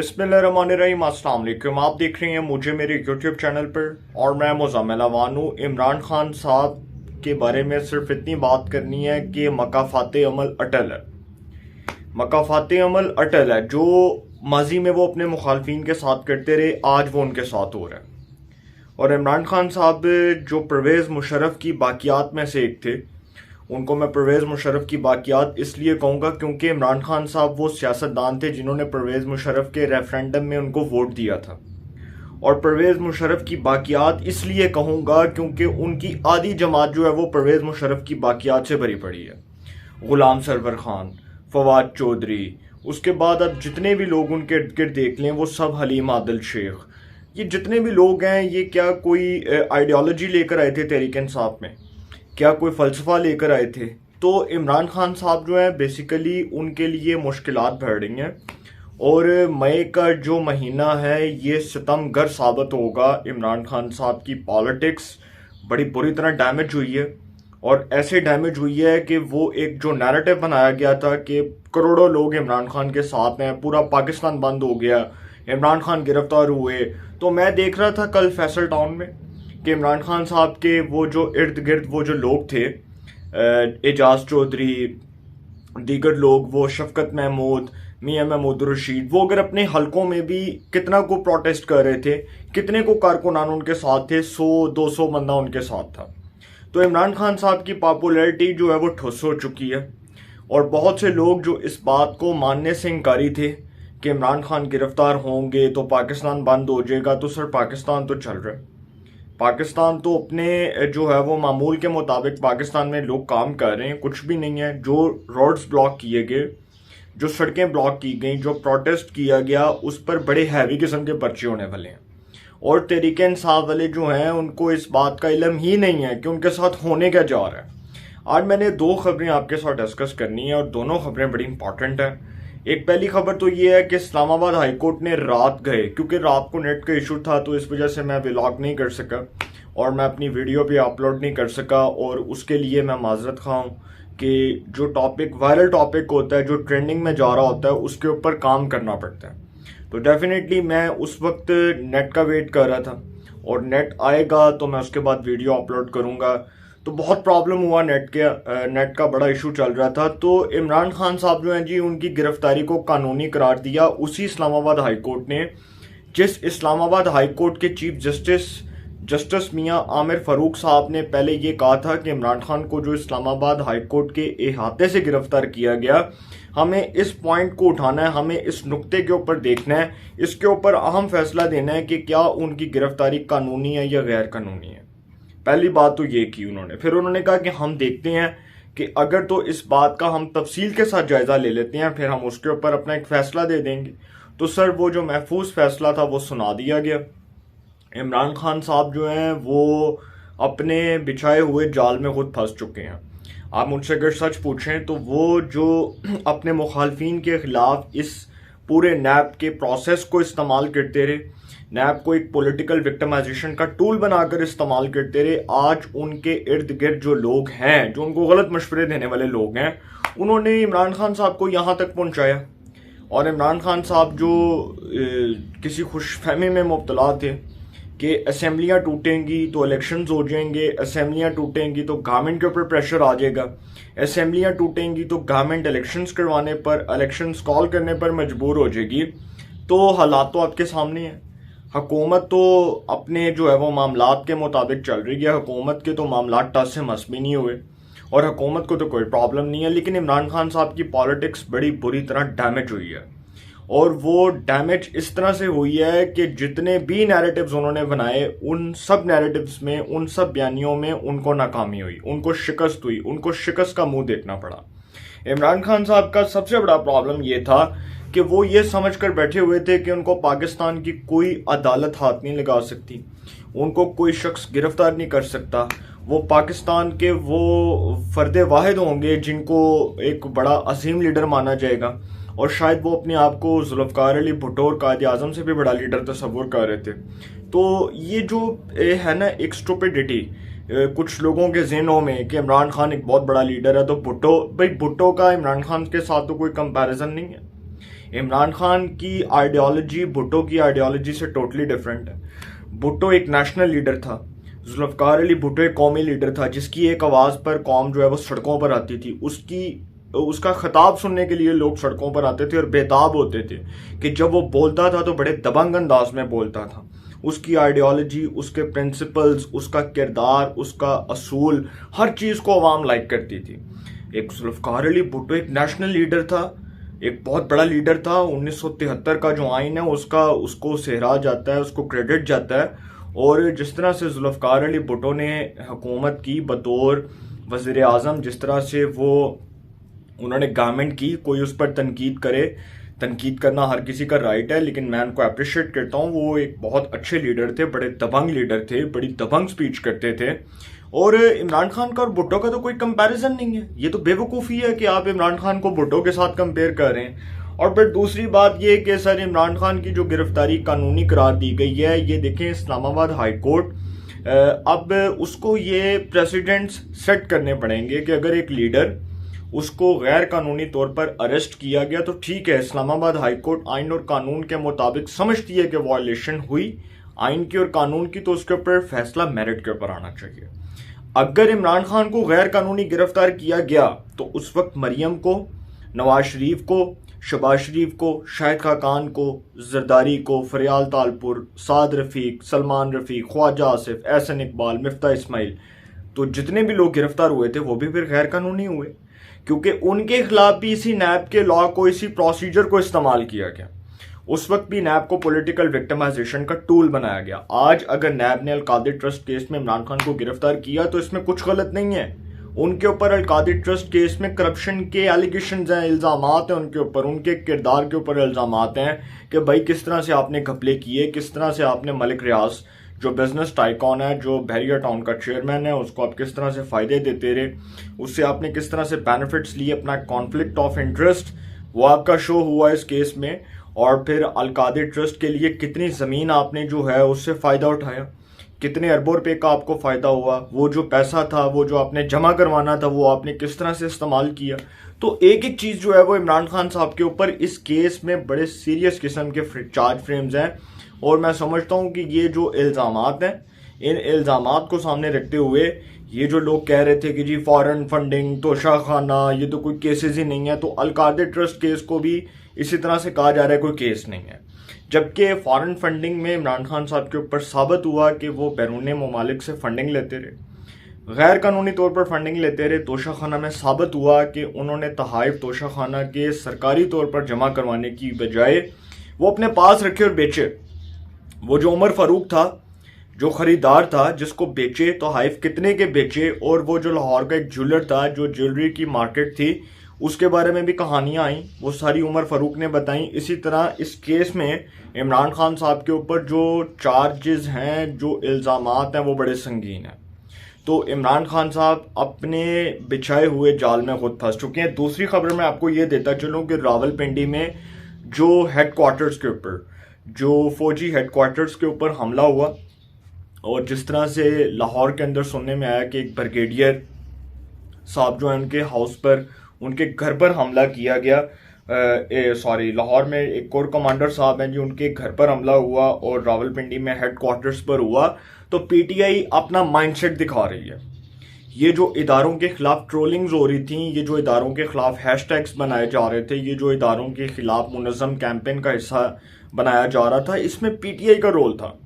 बिस्मिल्लाहिर्रहमानिर्रहीम, अस्सलाम वालेकुम। आप देख रहे हैं मुझे मेरे यूट्यूब चैनल पर और मैं मुज़म्मिल अवान हूँ। इमरान खान साहब के बारे में सिर्फ इतनी बात करनी है कि मकाफ़ाते अमल अटल है। मकाफ़ाते अमल अटल है। जो माजी में वो अपने मुखालफिन के साथ करते रहे, आज वो उनके साथ हो रहा है। और इमरान खान साहब जो परवेज़ मुशर्रफ की बाक़ियात में से एक थे, उनको मैं परवेज़ मुशर्रफ की बाक़ियात इसलिए कहूँगा क्योंकि इमरान खान साहब वो सियासतदान थे जिन्होंने परवेज़ मुशर्रफ के रेफरेंडम में उनको वोट दिया था। और परवेज़ मुशर्रफ की बाक़ियात इसलिए कहूँगा क्योंकि उनकी आधी जमात जो है वो परवेज़ मुशर्रफ की बाक़ियात से भरी पड़ी है। ग़ुलाम सरवर खान, फवाद चौधरी, उसके बाद अब जितने भी लोग उनके इर्द गिर्द देख लें वो सब हलीम आदिल शेख, ये जितने भी लोग हैं, ये क्या कोई आइडियोलॉजी लेकर आए थे तहरीक इंसाफ में? क्या कोई फ़लसफ़ा लेकर आए थे? तो इमरान खान साहब जो है बेसिकली उनके लिए मुश्किलात बढ़ रही हैं। और मई का जो महीना है ये सितमगर साबित होगा। इमरान खान साहब की पॉलिटिक्स बड़ी बुरी तरह डैमेज हुई है। और ऐसे डैमेज हुई है कि वो एक जो नैरेटिव बनाया गया था कि करोड़ों लोग इमरान खान के साथ हैं, पूरा पाकिस्तान बंद हो गया, इमरान खान गिरफ्तार हुए। तो मैं देख रहा था कल फैसल टाउन में कि इमरान खान साहब के वो जो इर्द गिर्द वो जो लोग थे, एजाज चौधरी, दीगर लोग, वो शफकत महमूद, मियां महमूद रशीद, वो अगर अपने हलकों में भी कितना को प्रोटेस्ट कर रहे थे, कितने को कारकुनान उनके साथ थे, 100-200 बंदा उनके साथ था। तो इमरान खान साहब की पॉपुलैरिटी जो है वो ठुस हो चुकी है। और बहुत से लोग जो इस बात को मानने से इनकारी थे कि इमरान खान गिरफ्तार होंगे तो पाकिस्तान बंद हो जाएगा, तो सर पाकिस्तान तो चल रहा है। पाकिस्तान तो अपने जो है वो मामूल के मुताबिक पाकिस्तान में लोग काम कर रहे हैं, कुछ भी नहीं है। जो रोड्स ब्लॉक किए गए, जो सड़कें ब्लॉक की गई, जो प्रोटेस्ट किया गया, उस पर बड़े हैवी किस्म के पर्चे होने वाले हैं। और तहरीक इंसाफ वाले जो हैं उनको इस बात का इल्म ही नहीं है कि उनके साथ होने क्या जा रहा है। आज मैंने 2 खबरें आपके साथ डिस्कस करनी है और दोनों खबरें बड़ी इंपॉर्टेंट हैं। एक पहली खबर तो ये है कि इस्लामाबाद हाई कोर्ट ने रात गए, क्योंकि रात को नेट का इशू था तो इस वजह से मैं व्लॉग नहीं कर सका और मैं अपनी वीडियो भी अपलोड नहीं कर सका। और उसके लिए मैं माजरत खा हूँ कि जो टॉपिक वायरल टॉपिक होता है, जो ट्रेंडिंग में जा रहा होता है, उसके ऊपर काम करना पड़ता है। तो डेफिनेटली मैं उस वक्त नेट का वेट कर रहा था और नेट आएगा तो मैं उसके बाद वीडियो अपलोड करूँगा। तो बहुत प्रॉब्लम हुआ, नेट का बड़ा इशू चल रहा था। तो इमरान खान साहब जो हैं जी, उनकी गिरफ्तारी को कानूनी करार दिया उसी इस्लामाबाद हाई कोर्ट ने, जिस इस्लामाबाद हाई कोर्ट के चीफ जस्टिस मियां आमिर फारूक साहब ने पहले ये कहा था कि इमरान खान को जो इस्लामाबाद हाई कोर्ट के इहाते से गिरफ्तार किया गया, हमें इस पॉइंट को उठाना है, हमें इस नुक्ते के ऊपर देखना है, इसके ऊपर अहम फैसला देना है कि क्या उनकी गिरफ्तारी कानूनी है या गैर कानूनी है। पहली बात तो ये की उन्होंने। फिर उन्होंने कहा कि हम देखते हैं कि अगर तो इस बात का हम तफसील के साथ जायजा ले लेते हैं, फिर हम उसके ऊपर अपना एक फैसला दे देंगे। तो सर वो जो महफूज फैसला था वो सुना दिया गया। इमरान खान साहब जो हैं वो अपने बिछाए हुए जाल में खुद फंस चुके हैं। आप मुझसे अगर सच पूछें तो वो जो अपने मुखालफिन के खिलाफ इस पूरे नैब के प्रोसेस को इस्तेमाल करते रहे, नैब को एक पॉलिटिकल विक्टिमाइजेशन का टूल बनाकर इस्तेमाल करते रहे, आज उनके इर्द गिर्द जो लोग हैं, जो उनको गलत मशवरे देने वाले लोग हैं, उन्होंने इमरान खान साहब को यहाँ तक पहुँचाया। और इमरान खान साहब जो किसी खुशफहमी में मुब्तला थे कि असेंबलियाँ टूटेंगी तो इलेक्शंस हो जाएंगे, असेंबलियाँ टूटेंगी तो गवर्नमेंट के ऊपर प्रेशर आ जाएगा, असेंबलियाँ टूटेंगी तो गवर्नमेंट इलेक्शंस करवाने पर, इलेक्शंस कॉल करने पर मजबूर हो जाएगी। तो हालात तो आपके सामने हैं। हुकूमत तो अपने जो है वो मामलात के मुताबिक चल रही है। हुकूमत के तो मामलात टस से मस भी नहीं हुए और हुकूमत को तो कोई प्रॉब्लम नहीं है। लेकिन इमरान खान साहब की पॉलिटिक्स बड़ी बुरी तरह डैमेज हुई है। और वो डैमेज इस तरह से हुई है कि जितने भी नैरेटिव्स उन्होंने बनाए, उन सब नैरेटिव्स में, उन सब बयानियों में उनको नाकामी हुई, उनको शिकस्त हुई, उनको शिकस्त का मुंह देखना पड़ा। इमरान खान साहब का सबसे बड़ा प्रॉब्लम ये था कि वो ये समझ कर बैठे हुए थे कि उनको पाकिस्तान की कोई अदालत हाथ नहीं लगा सकती, उनको कोई शख्स गिरफ्तार नहीं कर सकता। वो पाकिस्तान के वो फर्द वाहिद होंगे जिनको एक बड़ा अजीम लीडर माना जाएगा। और शायद वो अपने आप को जुल्फ़िकार अली भुट्टो और कायद आज़म से भी बड़ा लीडर तस्वुर कर रहे थे। तो ये जो है ना एक स्टुपिडिटी कुछ लोगों के ज़हनों में कि इमरान खान एक बहुत बड़ा लीडर है, तो भुट्टो, भाई भुट्टो का इमरान खान के साथ तो कोई कंपैरिजन नहीं है। इमरान खान की आइडियोलॉजी भुट्टो की आइडियोलॉजी से टोटली डिफरेंट है। भुट्टो एक नेशनल लीडर था, जुल्फकार अली भुट्टो एक कौमी लीडर था जिसकी एक आवाज़ पर कौम जो है वो सड़कों पर आती थी। उसका खिताब सुनने के लिए लोग सड़कों पर आते थे और बेताब होते थे कि जब वो बोलता था तो बड़े दबंग अंदाज में बोलता था। उसकी आइडियोलॉजी, उसके प्रिंसिपल्स, उसका किरदार, उसका असूल, हर चीज़ को अवाम लाइक करती थी। एक जुल्फकार अली भुट्टो एक नेशनल लीडर था, एक बहुत बड़ा लीडर था। 1973 का जो आइन है उसको सहरा जाता है, उसको क्रेडिट जाता है। और जिस तरह से जुल्फकार अली भुट्टो ने हुकूमत की बतौर वज़ीर आज़म, जिस तरह से उन्होंने गवर्नमेंट की, कोई उस पर तनकीद करे, तनकीद करना हर किसी का राइट है, लेकिन मैं उनको अप्रिशिएट करता हूँ। वो एक बहुत अच्छे लीडर थे, बड़े दबंग लीडर थे, बड़ी दबंग स्पीच करते थे। और इमरान खान का और भुट्टो का तो कोई कंपैरिजन नहीं है। ये तो बेवकूफ़ी है कि आप इमरान खान को भुट्टो के साथ कंपेयर कर रहे हैं। और फिर दूसरी बात ये कि सर इमरान खान की जो गिरफ्तारी कानूनी करार दी गई है, ये देखें इस्लामाबाद हाई कोर्ट अब उसको ये प्रेसिडेंट्स सेट करने पड़ेंगे कि अगर एक लीडर उसको गैर कानूनी तौर पर अरेस्ट किया गया तो ठीक है, इस्लामाबाद हाई कोर्ट आइन और कानून के मुताबिक समझती है कि वायलेशन हुई आइन की और कानून की, तो उसके ऊपर फैसला मेरिट के ऊपर आना चाहिए। अगर इमरान खान को गैर कानूनी गिरफ्तार किया गया तो उस वक्त मरियम को, नवाज शरीफ को, शहबाज शरीफ को, शाहिद खाकान को, जरदारी को, फरियाल तालपुर, साद रफीक, सलमान रफीक, ख्वाजा आसिफ, एहसन इकबाल, मिफ्ता इस्माइल, तो जितने भी लोग गिरफ्तार हुए थे वो भी फिर गैर कानूनी हुए, क्योंकि उनके खिलाफ भी इसी नैब के लॉ को, इसी प्रोसीजर को इस्तेमाल किया गया। उस वक्त भी नैब को पॉलिटिकल विक्टिमाइजेशन का टूल बनाया गया। आज अगर नैब ने अलकादी ट्रस्ट केस में इमरान खान को गिरफ्तार किया तो इसमें कुछ गलत नहीं है। उनके ऊपर अलकादी ट्रस्ट केस में करप्शन के एलिगेशंस हैं, इल्ज़ामात हैं उनके ऊपर, उनके किरदार के ऊपर इल्ज़ामात हैं कि भाई किस तरह से आपने घपले किए, किस तरह से आपने मलिक रियाज जो बिजनेस टाइकॉन है, जो बहरिया टाउन का चेयरमैन है, उसको आप किस तरह से फ़ायदे देते रहे, उससे आपने किस तरह से बेनिफिट्स लिए, अपना कॉन्फ्लिक्ट ऑफ इंटरेस्ट वो आपका शो हुआ इस केस में। और फिर अलकादी ट्रस्ट के लिए कितनी ज़मीन आपने जो है उससे फ़ायदा उठाया, कितने अरबों रुपए का आपको फ़ायदा हुआ, वो जो पैसा था, वो जो आपने जमा करवाना था, वो आपने किस तरह से इस्तेमाल किया। तो एक एक चीज़ जो है वो इमरान खान साहब के ऊपर इस केस में बड़े सीरियस किस्म के चार्ज फ्रेम्स हैं। और मैं समझता हूँ कि ये जो इल्ज़ामात हैं, इन इल्ज़ामात को सामने रखते हुए ये जो लोग कह रहे थे कि जी फॉरेन फंडिंग, तोशाखाना, ये तो कोई केसेस ही नहीं है, तो अलकादी ट्रस्ट केस को भी इसी तरह से कहा जा रहा है कोई केस नहीं है। जबकि फॉरेन फंडिंग में इमरान खान साहब के ऊपर साबित हुआ कि वो बैरून ममालिक से फंडिंग लेते रहे, गैर कानूनी तौर पर फंडिंग लेते रहे। तोशाखाना में साबित हुआ कि उन्होंने तहाइफ तोशाखाना के सरकारी तौर पर जमा करवाने की बजाय वो अपने पास रखे और बेचे। वो जो उमर फारूक था, जो खरीदार था, जिसको बेचे तो हाइफ कितने के बेचे, और वो जो लाहौर का एक ज्वेलर था, जो ज्वेलरी की मार्केट थी, उसके बारे में भी कहानियां आई, वो सारी उमर फारूक ने बताई। इसी तरह इस केस में इमरान खान साहब के ऊपर जो चार्जेस हैं, जो इल्ज़ामात हैं, वो बड़े संगीन हैं। तो इमरान खान साहब अपने बिछाए हुए जाल में खुद फंस चुके हैं। दूसरी खबर मैं आपको ये देता चलूँ कि रावलपिंडी में जो हेडक्वार्टर्स के ऊपर, जो फौजी हेडक्वार्टर्स के ऊपर हमला हुआ, और जिस तरह से लाहौर के अंदर सुनने में आया कि एक ब्रिगेडियर साहब जो है उनके हाउस पर, उनके घर पर हमला किया गया, लाहौर में एक कोर कमांडर साहब हैं जी, उनके घर पर हमला हुआ और रावलपिंडी में हेडक्वार्टर्स पर हुआ। तो पीटीआई अपना माइंडसेट दिखा रही है। ये जो इदारों के खिलाफ ट्रोलिंग्स हो रही थी, ये जो इदारों के खिलाफ हैशटैग्स बनाए जा रहे थे, ये जो इदारों के खिलाफ मुनज़्ज़म कैंपेन का हिस्सा बनाया जा रहा था, इसमें पीटीआई का रोल था।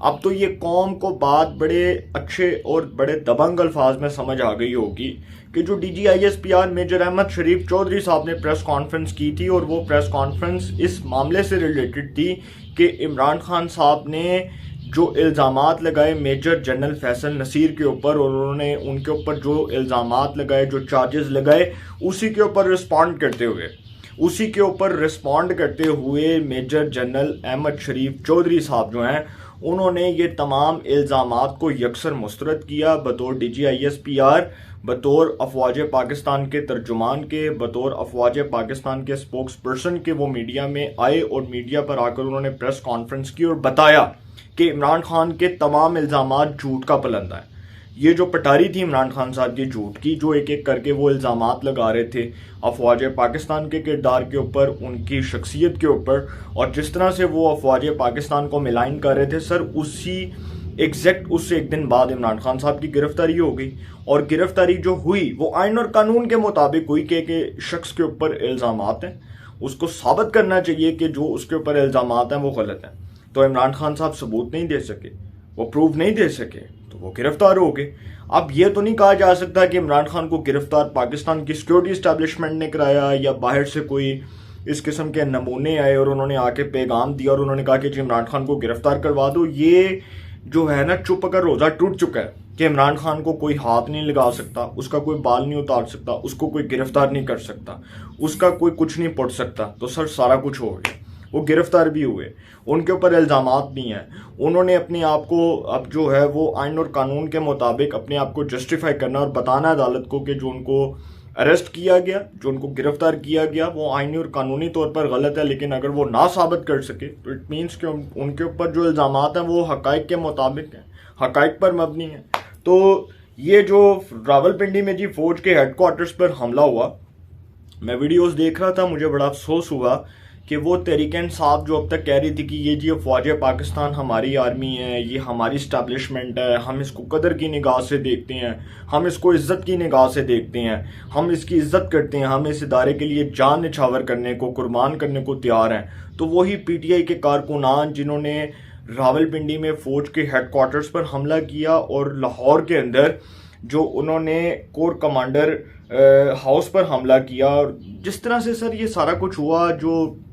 अब तो ये कौम को बात बड़े अच्छे और बड़े दबंग अल्फाज में समझ आ गई होगी कि जो DGISPR मेजर अहमद शरीफ चौधरी साहब ने प्रेस कॉन्फ्रेंस की थी, और वो प्रेस कॉन्फ्रेंस इस मामले से रिलेटेड थी कि इमरान खान साहब ने जो इल्ज़ामात लगाए मेजर जनरल फैसल नसीर के ऊपर, और उन्होंने उनके ऊपर जो इल्ज़ामात लगाए, जो चार्जेस लगाए, उसी के ऊपर रिस्पॉन्ड करते हुए मेजर जनरल अहमद शरीफ चौधरी साहब जो हैं, उन्होंने ये तमाम इल्ज़ामात को यकसर मुस्तरद किया बतौर DGISPR, बतौर अफवाज पाकिस्तान के तर्जुमान के, बतौर अफवाज पाकिस्तान के स्पोक्स पर्सन के। वो मीडिया में आए और मीडिया पर आकर उन्होंने प्रेस कॉन्फ्रेंस की और बताया कि इमरान खान के तमाम इल्ज़ामात झूठ का पलंदा है। ये जो पटारी थी इमरान खान साहब की झूठ की, जो एक एक करके वो इल्ज़ामात लगा रहे थे अफवाज पाकिस्तान के किरदार के ऊपर, उनकी शख्सियत के ऊपर, और जिस तरह से वो अफवाज पाकिस्तान को मिलाइन कर रहे थे सर, उससे एक दिन बाद इमरान खान साहब की गिरफ्तारी हो गई। और गिरफ्तारी जो हुई वो आइन और कानून के मुताबिक हुई कि शख्स के ऊपर इल्ज़ामात हैं, उसको साबित करना चाहिए कि जो उसके ऊपर इल्ज़ामात हैं वो गलत हैं। तो इमरान खान साहब सबूत नहीं दे सके, वो प्रूफ नहीं दे सके, तो वो गिरफ्तार हो गए। अब ये तो नहीं कहा जा सकता कि इमरान खान को गिरफ्तार पाकिस्तान की सिक्योरिटी इस्टेब्लिशमेंट ने कराया या बाहर से कोई इस किस्म के नमूने आए और उन्होंने आके पैगाम दिया और उन्होंने कहा कि जी इमरान खान को गिरफ्तार करवा दो। ये जो है ना, चुप का रोज़ा टूट चुका है कि इमरान खान को कोई हाथ नहीं लगा सकता, उसका कोई बाल नहीं उतार सकता, उसको कोई गिरफ्तार नहीं कर सकता, उसका कोई कुछ नहीं पढ़ सकता। तो सर सारा कुछ हो गया, वो गिरफ्तार भी हुए, उनके ऊपर इल्ज़ामात नहीं है। उन्होंने अपने आप को अब जो है वो आइन और कानून के मुताबिक अपने आप को जस्टिफाई करना और बताना अदालत को कि जो उनको अरेस्ट किया गया, जो उनको गिरफ्तार किया गया, वो आइनी और कानूनी तौर पर गलत है। लेकिन अगर वो ना साबित कर सके तो इट मीन्स कि उनके ऊपर जो इल्ज़ामात हैं वो हक़ाइक़ के मुताबिक हैं, हक़ाइक़ पर मबनी है। तो ये जो रावलपिंडी में जी फ़ौज के हेडक्वार्टर्स पर हमला हुआ, मैं वीडियोस देख रहा था, मुझे बड़ा अफसोस हुआ कि वो तहरीक इंसाफ जो अब तक कह रही थी कि ये जी अफवाज पाकिस्तान हमारी आर्मी है, ये हमारी इस्टेब्लिशमेंट है, हम इसको कदर की निगाह से देखते हैं, हम इसको इज़्ज़त की निगाह से देखते हैं, हम इसकी इज़्ज़त करते हैं, हम इस इदारे के लिए जान निछावर करने को, कुर्बान करने को तैयार हैं। तो वही PTI के कारकुनान जिन्होंने रावलपिंडी में फ़ौज के हेडक्वार्टर्स पर हमला किया और लाहौर के अंदर जो उन्होंने कोर कमांडर हाउस पर हमला किया, और जिस तरह से सर ये सारा कुछ हुआ, जो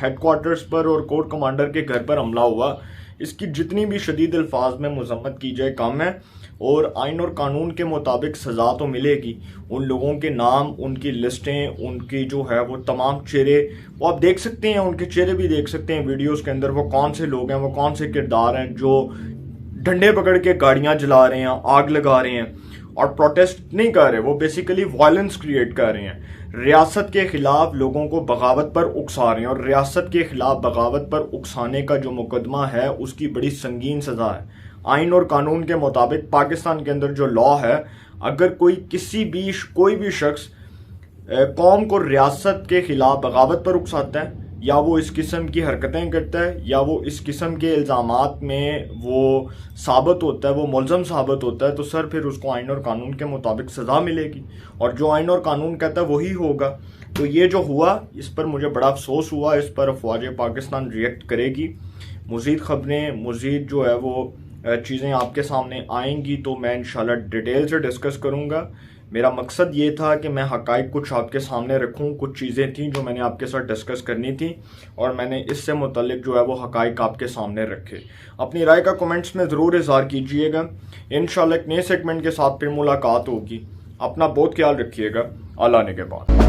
हेडक्वार्टर्स पर और कोर कमांडर के घर पर हमला हुआ, इसकी जितनी भी शदीद अल्फाज में मजम्मत की जाए कम है। और आइन और कानून के मुताबिक सज़ा तो मिलेगी। उन लोगों के नाम, उनकी लिस्टें, उनकी जो है वो तमाम चेहरे वो आप देख सकते हैं, उनके चेहरे भी देख सकते हैं वीडियोस के अंदर। वो कौन से लोग हैं, वो कौन से किरदार हैं जो डंडे पकड़ के गाड़ियाँ जला रहे हैं, आग लगा रहे हैं और प्रोटेस्ट नहीं कर रहे, वो बेसिकली वायलेंस क्रिएट कर रहे हैं, रियासत के खिलाफ लोगों को बगावत पर उकसा रहे हैं। और रियासत के खिलाफ बगावत पर उकसाने का जो मुकदमा है उसकी बड़ी संगीन सज़ा है। आइन और कानून के मुताबिक पाकिस्तान के अंदर जो लॉ है, अगर कोई भी शख्स कौम को रियासत के खिलाफ बगावत पर उकसाता है, या वो इस किस्म की हरकतें करता है, या वो इस किस्म के इल्ज़ामात में वो साबित होता है, वो मुलज़म साबित होता है, तो सर फिर उसको आइन और कानून के मुताबिक सज़ा मिलेगी। और जो आइन और कानून कहता है वही होगा। तो ये जो हुआ, इस पर मुझे बड़ा अफसोस हुआ, इस पर अफवाज पाकिस्तान रिएक्ट करेगी। मज़ीद ख़बरें, मज़ीद जो है वो चीज़ें आपके सामने आएंगी तो मैं इंशाल्लाह डिटेल से डिस्कस करूँगा। मेरा मकसद ये था कि मैं हक़ाइक़ कुछ आपके सामने रखूं। कुछ चीज़ें थी जो मैंने आपके साथ डिस्कस करनी थी और मैंने इससे मुतल्लिक जो है वो हक़ाइक़ आपके सामने रखे। अपनी राय का कमेंट्स में ज़रूर इज़हार कीजिएगा। इंशाल्लाह एक नए सेगमेंट के साथ फिर मुलाकात होगी। अपना बहुत ख्याल रखिएगा। अल्लाह ने के बाद।